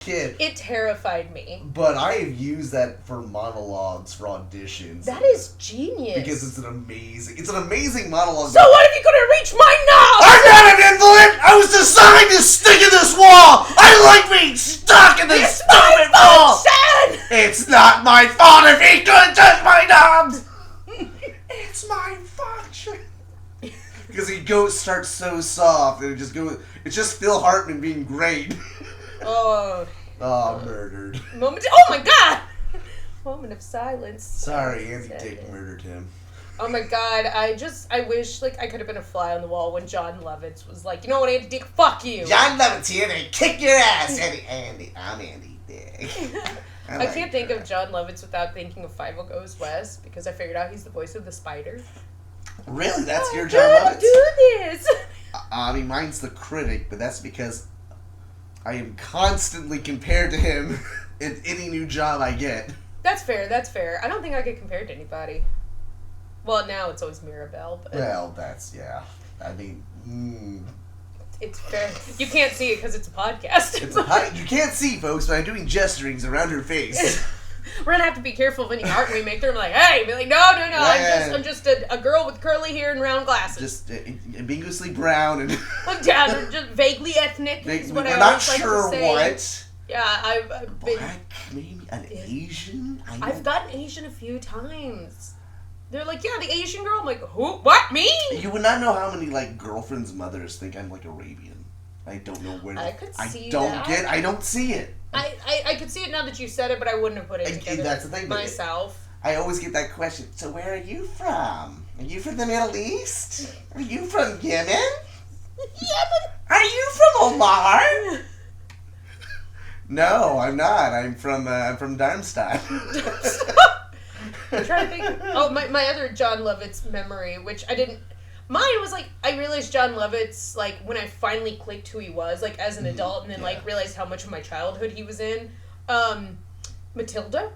kid. It terrified me. But I have used that for monologues for auditions. That is genius. Because it's an amazing monologue. So what if you couldn't reach my knob? I'm not an invalid! I was designed to stick in this wall! I like being stuck in this stupid wall! It's not my fault if he couldn't touch my knobs! It's my function. Because he starts so soft and it's just Phil Hartman being great. Oh, murdered. Oh my god! Moment of silence. Sorry, Andy Dick murdered him. Oh my god, I wish, I could have been a fly on the wall when John Lovitz was like, you know what, Andy Dick, fuck you! John Lovitz here to kick your ass, Andy. I'm Andy Dick. I can't think of John Lovitz without thinking of 5 Goes West, because I figured out he's the voice of the spider. Really? That's your John Lovitz? Do this! I mean, mine's the critic, but that's because I am constantly compared to him in any new job I get. That's fair. I don't think I get compared to anybody. Well, now it's always Mirabelle, but... Well, yeah. I mean, It's fair. You can't see it because it's a podcast. You can't see, folks, but I'm doing gesturings around her face. We're gonna have to be careful of any art we make. They're like, hey, be like, no, I'm just a girl with curly hair and round glasses. Just ambiguously brown and... I'm just vaguely ethnic. We're not sure what. Yeah, I've been... Black, maybe? An Asian? I've gotten Asian a few times. They're like, yeah, the Asian girl. I'm like, who? What? Me? You would not know how many, girlfriends' mothers think I'm, Arabian. I don't know where... I could see I don't see it. I could see it now that you said it, but I wouldn't have put it together that's the thing, myself. I always get that question. So where are you from? Are you from the Middle East? Are you from Yemen? Yemen? Are you from Omar? No, I'm not. I'm from Darmstadt. I'm trying to think. Oh, my other John Lovitz memory, which I didn't... Mine was, I realized John Lovitz, when I finally clicked who he was, as an adult, and then, realized how much of my childhood he was in. Matilda?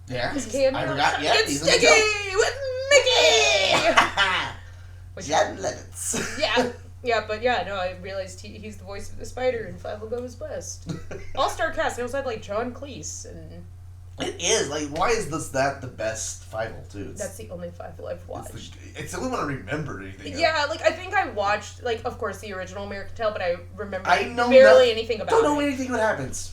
Yeah. His cameo. I forgot, yeah. It's Sticky with Mickey! John Lovitz. Yeah. Yeah, but no, I realized he's the voice of the spider in 5 Goes West. All-star cast. It also had, John Cleese and... It is. Why is that the best Fievel, too? That's the only Fievel I've watched. It's the only one I remember anything Yeah, I think I watched, of course, the original American Tale, but I remember barely anything about it. Don't know anything what happens.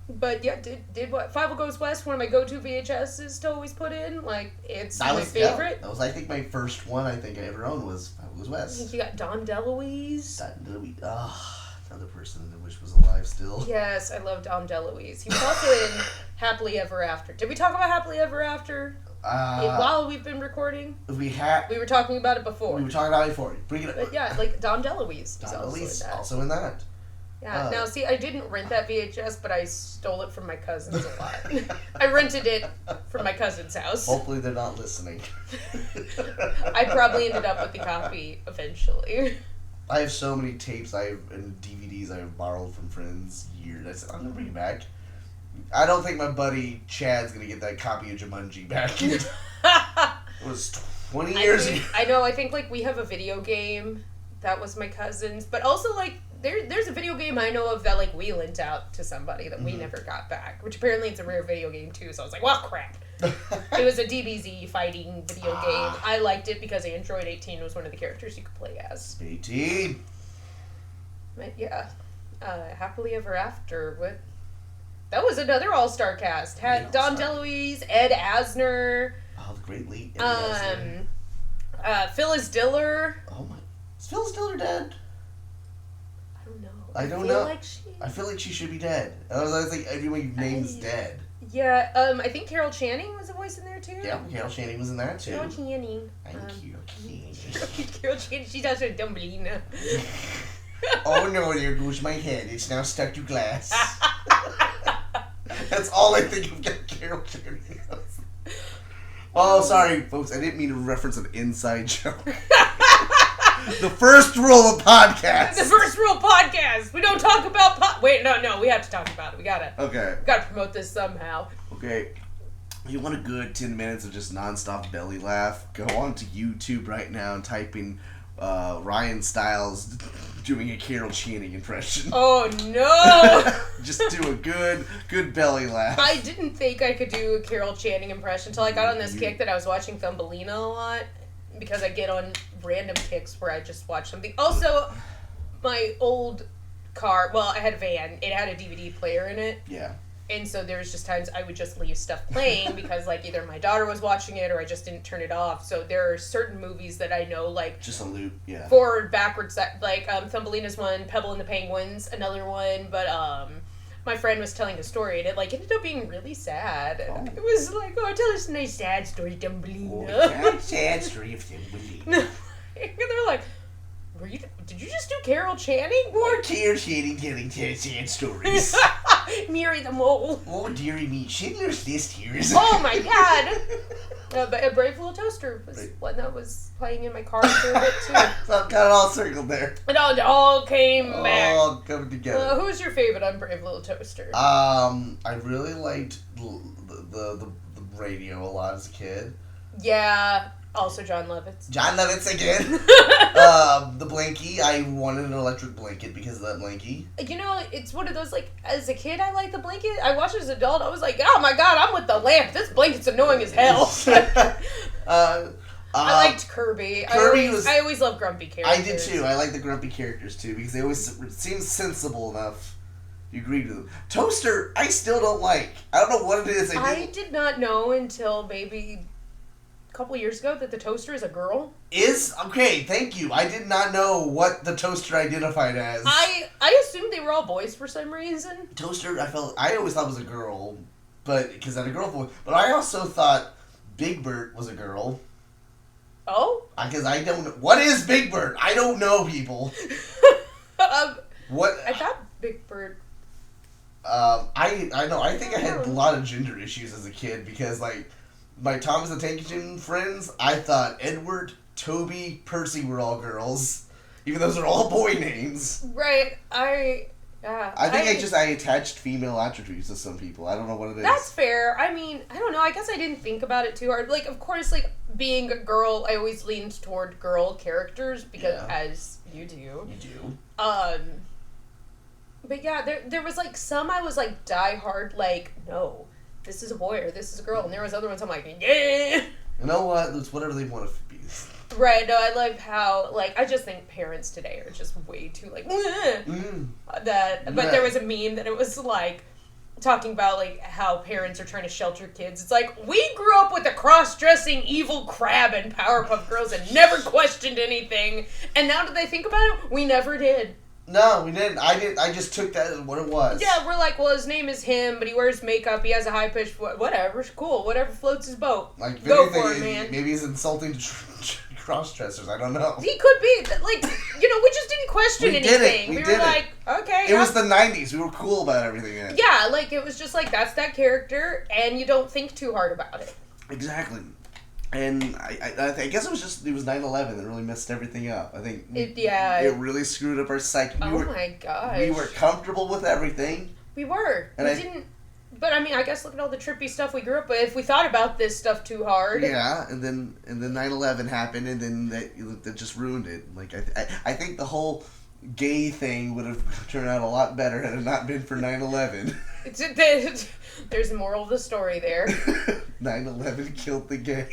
But yeah, did what? 5 Goes West, one of my go-to VHSs to always put in. It's my favorite. That was, I think, my first one I ever owned was 5 Goes West. I think you got Don DeLuise. Another person I wish was alive still. Yes, I love Dom DeLuise. He was also in Happily Ever After. Did we talk about Happily Ever After while we've been recording? We were talking about it before. We were talking about it before. Bring it up. But yeah, Dom DeLuise. Dom DeLuise also in that. Yeah, now see, I didn't rent that VHS, but I stole it from my cousins a lot. I rented it from my cousin's house. Hopefully they're not listening. I probably ended up with the copy eventually. I have so many tapes and DVDs I have borrowed from friends years. I said, I'm going to bring it back. I don't think my buddy Chad's going to get that copy of Jumanji back. It was 20 years ago. I know, I think, we have a video game that was my cousin's, but also, there's a video game I know of that, we lent out to somebody that we never got back, which apparently it's a rare video game, too, so I was like, well, crap. It was a DBZ fighting video game. I liked it because Android 18 was one of the characters you could play as. 18. But yeah. Happily Ever After. What? That was another all-star cast. Had Don DeLuise, Ed Asner. Oh, the great lead. Phyllis Diller. Oh my. Is Phyllis Diller dead? I don't know. I feel like she should be dead. I was like, everyone you've named is dead. Yeah, I think Carol Channing was a voice in there, too. Yeah, Carol Channing was in there, too. Carol Channing. Thank you, Carol Channing, she's also a Dumbledore. Oh no, there goes my head. It's now stuck to glass. That's all I think of Carol Channing. Oh, sorry, folks. I didn't mean to reference an inside joke. The first rule of podcast. The first rule of podcast. We don't talk about Wait, no. We have to talk about it. We gotta promote this somehow. Okay. If you want a good 10 minutes of just nonstop belly laugh, go on to YouTube right now and type in Ryan Stiles doing a Carol Channing impression. Oh no! Just do a good belly laugh. I didn't think I could do a Carol Channing impression until I got on this kick that I was watching Thumbelina a lot, because I get on random kicks where I just watch something. Also, my old car, well, I had a van. It had a DVD player in it. Yeah. And so there was just times I would just leave stuff playing because, like, either my daughter was watching it or I just didn't turn it off. So there are certain movies that I know, like... Just a loop, yeah. Forward, backwards, like, Thumbelina's one, Pebble and the Penguins, another one. But, my friend was telling a story and it, like, ended up being really sad. And it was like, oh, tell us a nice sad story, Thumbelina. Oh, sad story of Thumbelina. And they're like... Did you just do Carol Channing? More Carol Channing telling sad stories. Mary the Mole. Oh, dearie me. Schindler's List here is... Oh, my God. A Brave Little Toaster was one that was playing in my car for a bit, too. So I've got it all circled there. It all came back. All coming together. Who's your favorite on Brave Little Toaster? I really liked the radio a lot as a kid. Yeah. Also John Lovitz. John Lovitz again. The blankie. I wanted an electric blanket because of that blankie. You know, it's one of those, like, as a kid, I liked the blanket. I watched it as an adult. I was like, oh my God, I'm with the lamp. This blanket's annoying as hell. I liked Kirby. I always loved grumpy characters. I did too. I like the grumpy characters too because they always seem sensible enough. You agreed with them. Toaster, I still don't like. I don't know what it is. I did not know until maybe a couple years ago that the toaster is a girl. Okay, thank you. I did not know what the toaster identified as. I assumed they were all boys for some reason. Toaster, I always thought was a girl, but because I had a girl voice. But I also thought Big Bird was a girl. Oh? Because I don't know. What is Big Bird? I don't know, people. What? I thought Big Bird. I know. I think I had a lot of gender issues as a kid because, like, my Thomas the Tank Engine friends, I thought Edward, Toby, Percy were all girls, even though those are all boy names. Right. I think I attached female attributes to some people. I don't know what it is. That's fair. I mean, I don't know. I guess I didn't think about it too hard. Like, of course, like, being a girl, I always leaned toward girl characters because, as you do. You do. But yeah, there was, like, some I was, like, diehard, like, no, this is a boy or this is a girl. And there was other ones I'm like, yeah. You know what? It's whatever they want to be. Right, no, I love how, like, I just think parents today are just way too, like, but there was a meme that it was, like, talking about, like, how parents are trying to shelter kids. It's like, we grew up with a cross-dressing evil crab and Powerpuff Girls and never questioned anything, and now that I think about it, we never did. No, we didn't. I just took that as what it was. Yeah, we're like, well, his name is him, but he wears makeup, he has a high-pitched, whatever, cool, whatever floats his boat. Like, go for it, man. Maybe he's insulting cross-dressers, I don't know. He could be. Like, you know, we just didn't question anything. We were like, okay. It was the 90s. We were cool about everything then. Yeah, like, it was just like, that's that character, and you don't think too hard about it. Exactly. And I guess it was 9/11 that really messed everything up. I think it really screwed up our psyche. My gosh. We were comfortable with everything. We were. But I mean, I guess look at all the trippy stuff we grew up with. If we thought about this stuff too hard. Yeah, and then 9/11 happened, and then that just ruined it. Like I think the whole gay thing would have turned out a lot better had it not been for 9/11. There's a moral of the story there. 9/11 killed the gay.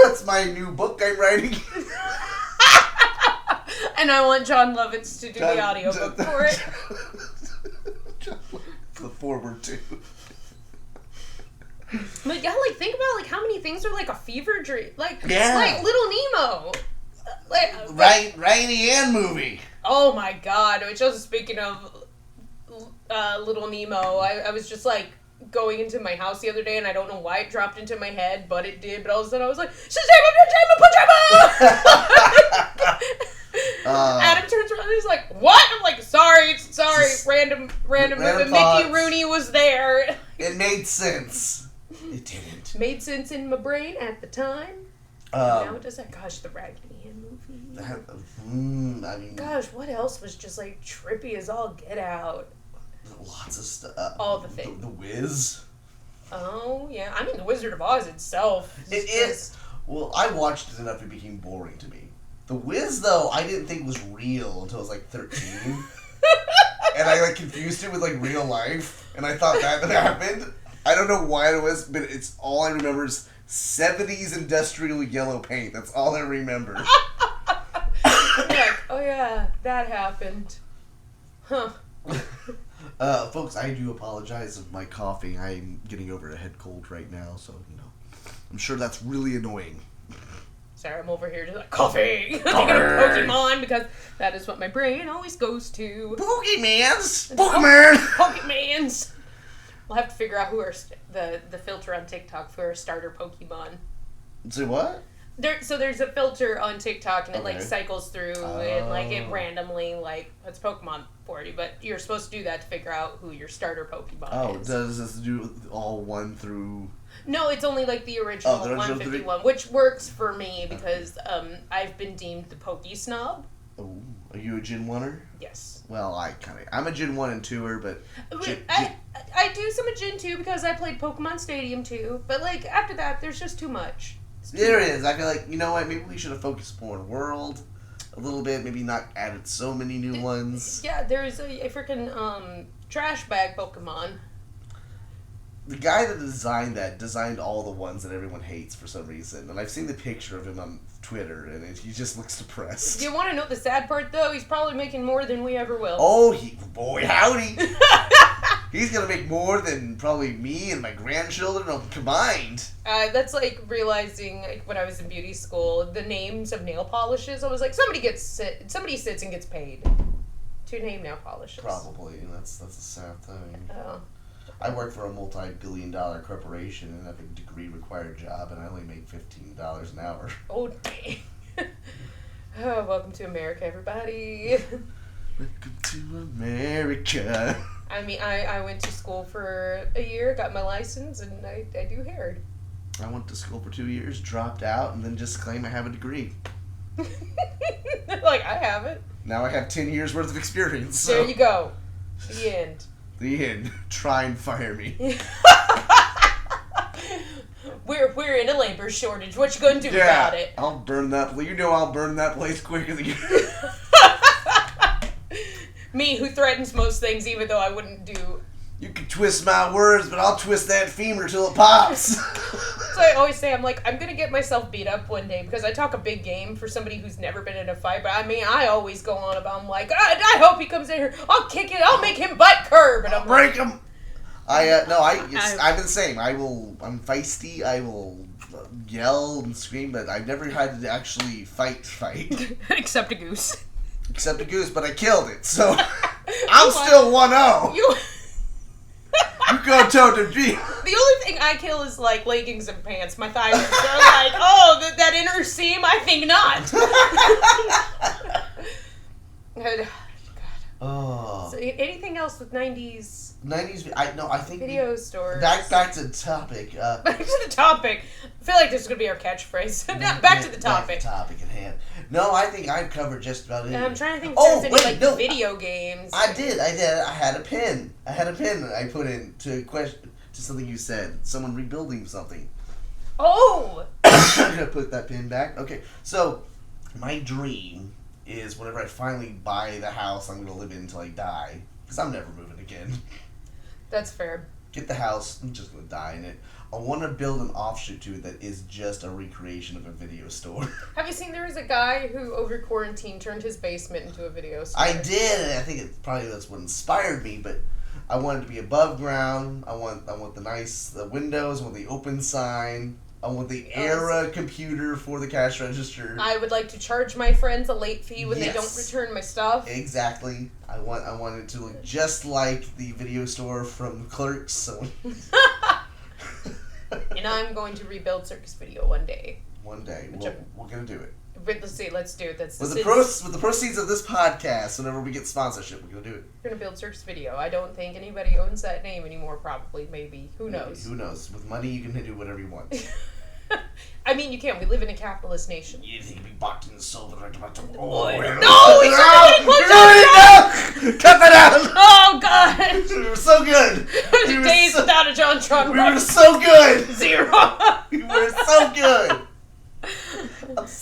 That's my new book I'm writing. And I want John Lovitz to do the audiobook for it. The forward too. But yeah, like, think about, like, how many things are, like, a fever dream. Like, yeah. Like, Little Nemo. Rainy Ann movie. Oh my God. Just speaking of Little Nemo, I was just, like, going into my house the other day, and I don't know why it dropped into my head, but it did. But all of a sudden I was like, Shazam! Adam turns around and he's like, what? I'm like, sorry, random Mickey Rooney was there. It made sense. It didn't. Made sense in my brain at the time. Now it doesn't. Gosh, the Raggedy Ann movie. I mean, gosh, what else was just, like, trippy as all get out? Lots of stuff. All the things. The Wiz. Oh, yeah. I mean, The Wizard of Oz itself. It is. Well, I watched it enough it became boring to me. The Wiz, though, I didn't think was real until I was like 13. And I like confused it with like real life. And I thought that happened. I don't know why it was, but it's all I remember is 70s industrial yellow paint. That's all I remember. Like, oh yeah, that happened. Huh. Folks, I do apologize of my coughing. I'm getting over a head cold right now, so, you know. I'm sure that's really annoying. Sorry, I'm over here just like, coughing! Thinking of Pokemon, because that is what my brain always goes to. Pokemans! Pokemans! We'll have to figure out who are the filter on TikTok for a starter Pokemon. Say what? There's a filter on TikTok, and it like cycles through and like it randomly like puts Pokemon for you. But you're supposed to do that to figure out who your starter Pokemon is. Does this do all 1 through? No, it's only like the original 151, which works for me because I've been deemed the Poke Snob. Oh, are you a Gen 1er? Yes. Well, I'm a Gen 1 and 2er, but I do some of Gen 2 because I played Pokemon Stadium 2, but like after that, there's just too much. There it is. I feel like, you know what, maybe we should have focused more on World a little bit, maybe not added so many new ones. Yeah, there's a freaking trash bag Pokemon. The guy that designed all the ones that everyone hates for some reason, and I've seen the picture of him on Twitter, and he just looks depressed. Do you want to know the sad part, though? He's probably making more than we ever will. Oh, boy, howdy! He's gonna make more than probably me and my grandchildren combined. That's like realizing like, when I was in beauty school, the names of nail polishes. I was like, somebody sits and gets paid to name nail polishes. Probably. That's a sad thing. Oh. I work for a multi-billion-dollar corporation and have a degree-required job, and I only make $15 an hour. Oh, dang. Oh, welcome to America, everybody. Welcome to America. I mean, I went to school for a year, got my license, and I do hair. I went to school for 2 years, dropped out, and then just claim I have a degree. Like, I have it. Now I have 10 years worth of experience. So. There you go. The end. The end. Try and fire me. We're in a labor shortage. What you gonna do about it? I'll burn that. You know I'll burn that place quicker than you. Me, who threatens most things, even though I wouldn't do. You can twist my words, but I'll twist that femur till it pops. So I always say, I'm like, I'm gonna get myself beat up one day because I talk a big game for somebody who's never been in a fight. But I mean, I always go on about, I'm like, I hope he comes in here. I'll kick it. I'll make him butt curb, and I'll break him. I'm the same. I'm feisty. I will yell and scream, but I've never had to actually fight. Except a goose. Except a goose, but I killed it, so I'm still 1-0. You go toe to me. The only thing I kill is like leggings and pants. My thighs are like, oh, that inner seam? I think not. God. Oh. So anything else with 90s? 90s, I think video stores. Back to the topic. Back to the topic. I feel like this is gonna be our catchphrase. Back to the topic. Back to the topic at hand. No, I think I've covered just about it. I'm trying to think if there's any video games. I did. I had a pin. I put in to something you said. Someone rebuilding something. Oh. I'm gonna put that pin back. Okay, so my dream is whenever I finally buy the house I'm gonna live in until I die, because I'm never moving again. That's fair. Get the house, I'm just gonna die in it. I want to build an offshoot to it that is just a recreation of a video store. Have you seen there was a guy who over quarantine turned his basement into a video store? I did, and I think that's what inspired me, but I want it to be above ground. I want the windows, I want the open sign. I want the Era computer for the cash register. I would like to charge my friends a late fee when they don't return my stuff. Exactly. I want it to look just like the video store from Clerks. So. And I'm going to rebuild Circus Video one day. One day. We're going to do it. Let's do it. That's with the proceeds of this podcast, whenever we get sponsorship, we're going to do it. We're going to build Circus Video. I don't think anybody owns that name anymore, probably, maybe. Who knows? Who knows? With money, you can do whatever you want. I mean, you can. We live in a capitalist nation. You think you'd be boxed in silver right about to... No! He's Cut that out! Oh, God! We were so good! Days without a John Trump. We were so good! 0! We were so good!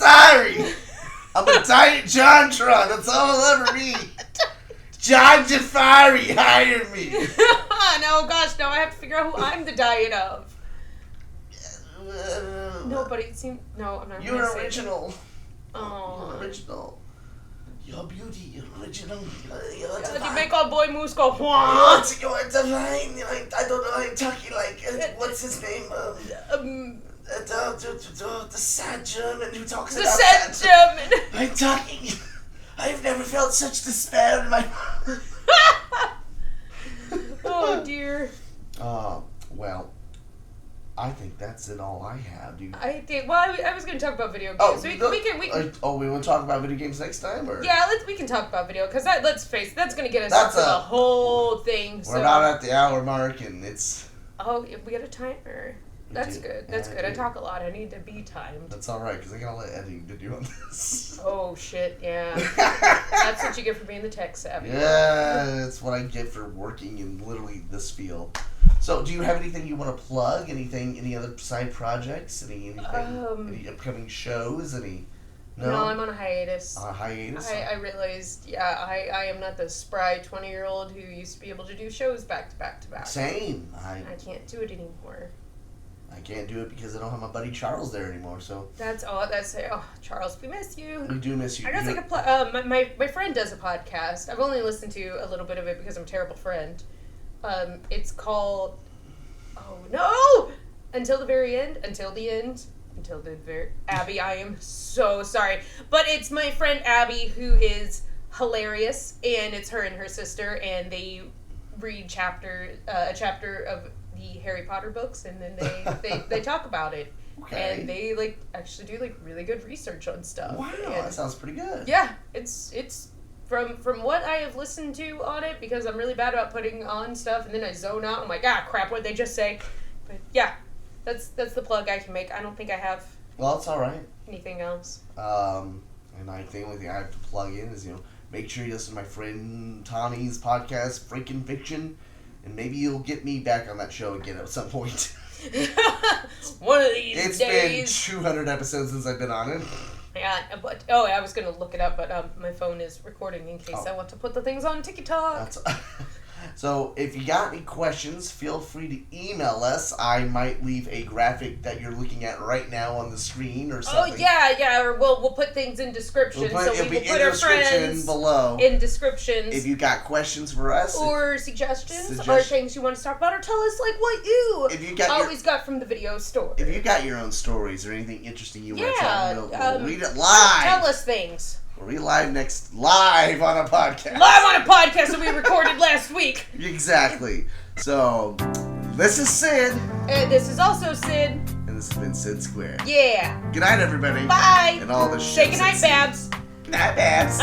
sorry. I'm a Diet JonTron. That's all I'll ever be. John Jafari, hire me. No, gosh, no. I have to figure out who I'm the diet of. Nobody seems. No, I'm not. You're original. Oh. You're original. Your beauty, original. You make all boy moves go You're divine. I don't know. I'm talking like what's his name? The sad German who talks about sad German. I'm talking. I've never felt such despair in my. Oh dear. Well, I think that's it. All I have, dude. I think. Well, I was going to talk about video games. Oh, we can. we want to talk about video games next time, or yeah, we can talk about video because let's face it, that's going to get us into the whole thing. We're about at the hour mark, and it's. Oh, we got a timer. That's good. That's good. I talk a lot. I need to be timed. That's all right, because I got a lot of editing to do on this. Oh shit! Yeah. That's what you get for being the tech savvy. Yeah, that's what I get for working in literally this field. So, do you have anything you want to plug? Any other side projects? Any upcoming shows? No, I'm on a hiatus. On a hiatus? I realized, I am not the spry 20-year-old who used to be able to do shows back to back to back. Same. I can't do it anymore. I can't do it because I don't have my buddy Charles there anymore. So Charles, we miss you. We do miss you. I guess my friend does a podcast. I've only listened to a little bit of it because I'm a terrible friend. It's called Until the End. Abby, I am so sorry, but it's my friend Abby who is hilarious, and it's her and her sister, and they read a chapter of the Harry Potter books, and then they talk about it. Okay. And they actually do really good research on stuff. Wow, that sounds pretty good. Yeah, it's from what I have listened to on it, because I'm really bad about putting on stuff and then I zone out. I'm like, crap, what'd they just say? But yeah, that's the plug I can make. I don't think I have. Well, it's all right. Anything else? And the only thing I have to plug in is make sure you listen to my friend Tommy's podcast, Freaking Fiction. And maybe you'll get me back on that show again at some point. One of these days. It's been 200 episodes since I've been on it. Yeah, but I was going to look it up, but my phone is recording in case I want to put the things on TikTok. So, if you got any questions, feel free to email us. I might leave a graphic that you're looking at right now on the screen or something. Oh, yeah, or we'll put things in description. It'll put our friends below. In descriptions. If you got questions for us. Or suggestions, or things you want to talk about, or tell us, what you always got from the video store. If you got your own stories or anything interesting you want to tell, we'll read it live. Tell us things. We'll be live on a podcast. Live on a podcast that we recorded last week. Exactly. So, this is Sid. And this is also Sid. And this has been Sid². Yeah. Good night, everybody. Bye. And all the shit. Say goodnight, Babs. Night, Babs.